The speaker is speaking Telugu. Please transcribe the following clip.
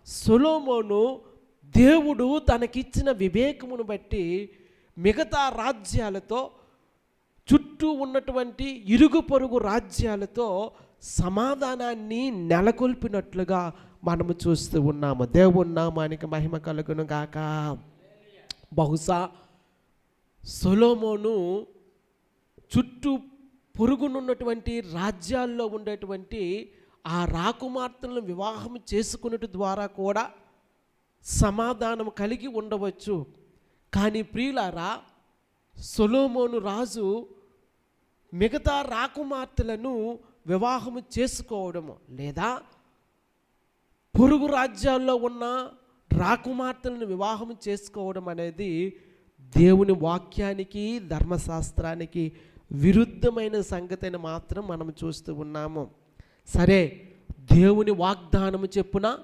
సొలొమోను దేవుడు తనకిచ్చిన వివేకమును బట్టి మిగతా రాజ్యాలతో, చుట్టూ ఉన్నటువంటి ఇరుగు పొరుగు రాజ్యాలతో సమాధానాన్ని నెలకొల్పినట్లుగా మనము చూస్తూ ఉన్నాము. దేవుని నామానికి మహిమ కలుగును గాక. బహుశా సొలొమోను చుట్టూ పొరుగునున్నటువంటి రాజ్యాల్లో ఉండేటువంటి ఆ రాకుమార్తెలను వివాహం చేసుకున్నట్టు ద్వారా కూడా సమాధానం కలిగి ఉండవచ్చు. కానీ ప్రియులారా, సొలొమోను రాజు మిగతా రాకుమార్తెలను వివాహము చేసుకోవడము, లేదా పొరుగు రాజ్యాల్లో ఉన్న రాకుమార్తెలను వివాహం చేసుకోవడం అనేది దేవుని వాక్యానికి, ధర్మశాస్త్రానికి విరుద్ధమైన సంగతిని మాత్రం మనం చూస్తూ ఉన్నాము. సరే, దేవుని వాగ్దానము చెప్పున